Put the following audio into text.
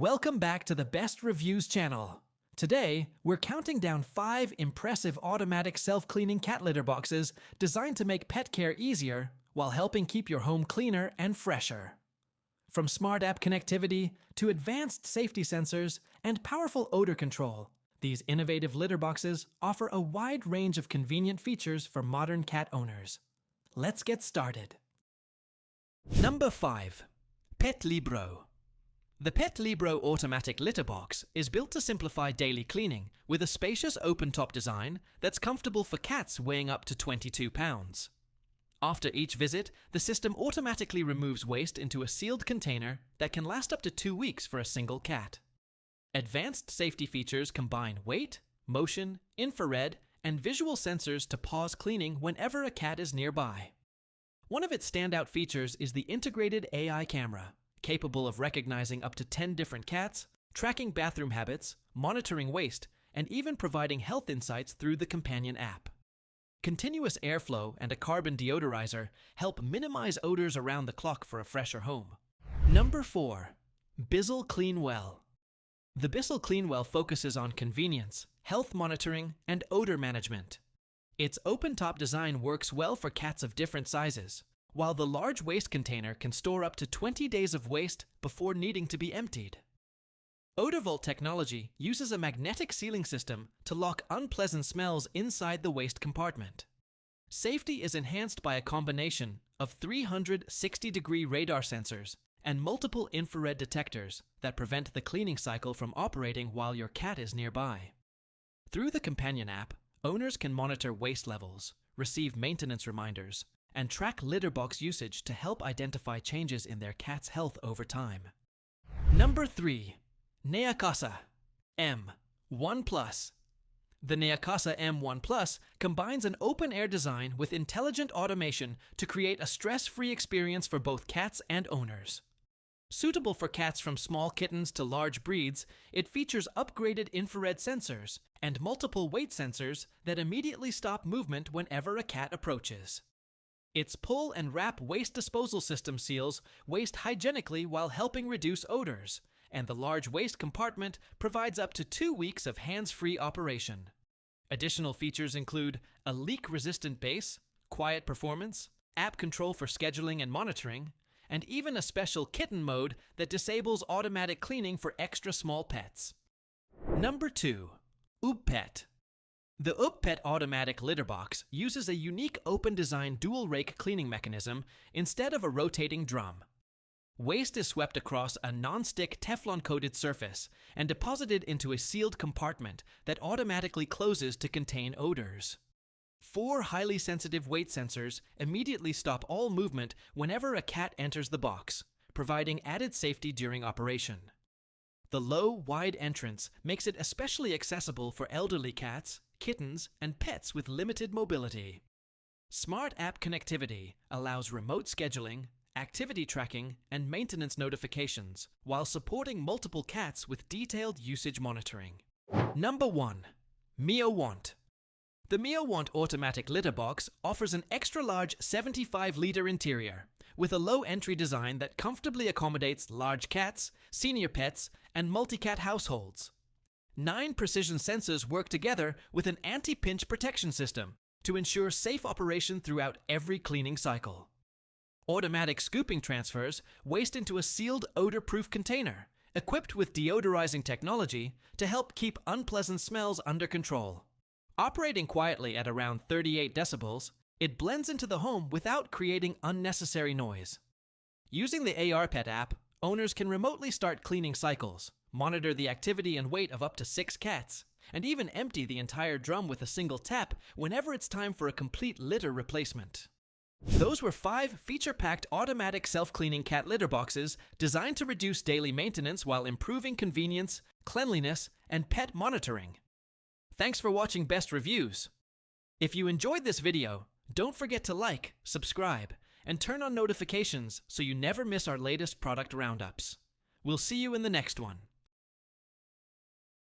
Welcome back to the Best Reviews channel. Today, we're counting down 5 impressive automatic self-cleaning cat litter boxes designed to make pet care easier while helping keep your home cleaner and fresher. From smart app connectivity to advanced safety sensors and powerful odor control, these innovative litter boxes offer a wide range of convenient features for modern cat owners. Let's get started. Number 5. PETLIBRO. The PETLIBRO automatic litter box is built to simplify daily cleaning with a spacious open-top design that's comfortable for cats weighing up to 22 pounds. After each visit, the system automatically removes waste into a sealed container that can last up to 2 weeks for a single cat. Advanced safety features combine weight, motion, infrared, and visual sensors to pause cleaning whenever a cat is nearby. One of its standout features is the integrated AI camera, capable of recognizing up to 10 different cats, tracking bathroom habits, monitoring waste, and even providing health insights through the companion app. Continuous airflow and a carbon deodorizer help minimize odors around the clock for a fresher home. Number 4. BISSELL CleanWell. The BISSELL CleanWell focuses on convenience, health monitoring, and odor management. Its open-top design works well for cats of different sizes, while the large waste container can store up to 20 days of waste before needing to be emptied. Odor technology uses a magnetic sealing system to lock unpleasant smells inside the waste compartment. Safety is enhanced by a combination of 360-degree radar sensors and multiple infrared detectors that prevent the cleaning cycle from operating while your cat is nearby. Through the companion app, owners can monitor waste levels, receive maintenance reminders, and track litter box usage to help identify changes in their cat's health over time. Number 3. Neakasa M1 Plus. The Neakasa M1 Plus combines an open-air design with intelligent automation to create a stress-free experience for both cats and owners. Suitable for cats from small kittens to large breeds, it features upgraded infrared sensors and multiple weight sensors that immediately stop movement whenever a cat approaches. Its pull and wrap waste disposal system seals waste hygienically while helping reduce odors, and the large waste compartment provides up to 2 weeks of hands-free operation. Additional features include a leak-resistant base, quiet performance, app control for scheduling and monitoring, and even a special kitten mode that disables automatic cleaning for extra small pets. Number 2. UBPET. The UBPET automatic litter box uses a unique open-design dual-rake cleaning mechanism instead of a rotating drum. Waste is swept across a non-stick Teflon-coated surface and deposited into a sealed compartment that automatically closes to contain odors. 4 highly sensitive weight sensors immediately stop all movement whenever a cat enters the box, providing added safety during operation. The low, wide entrance makes it especially accessible for elderly cats, kittens, and pets with limited mobility. Smart app connectivity allows remote scheduling, activity tracking, and maintenance notifications while supporting multiple cats with detailed usage monitoring. Number 1. MeoWant. The MeoWant automatic litter box offers an extra-large 75-liter interior with a low-entry design that comfortably accommodates large cats, senior pets, and multi-cat households. 9 precision sensors work together with an anti-pinch protection system to ensure safe operation throughout every cleaning cycle. Automatic scooping transfers waste into a sealed odor-proof container, equipped with deodorizing technology to help keep unpleasant smells under control. Operating quietly at around 38 decibels, it blends into the home without creating unnecessary noise. Using the ARPET app, owners can remotely start cleaning cycles, monitor the activity and weight of up to 6 cats, and even empty the entire drum with a single tap whenever it's time for a complete litter replacement. Those were 5 feature-packed automatic self-cleaning cat litter boxes designed to reduce daily maintenance while improving convenience, cleanliness, and pet monitoring. Thanks for watching Best Reviews. If you enjoyed this video, don't forget to like, subscribe, and turn on notifications so you never miss our latest product roundups. We'll see you in the next one.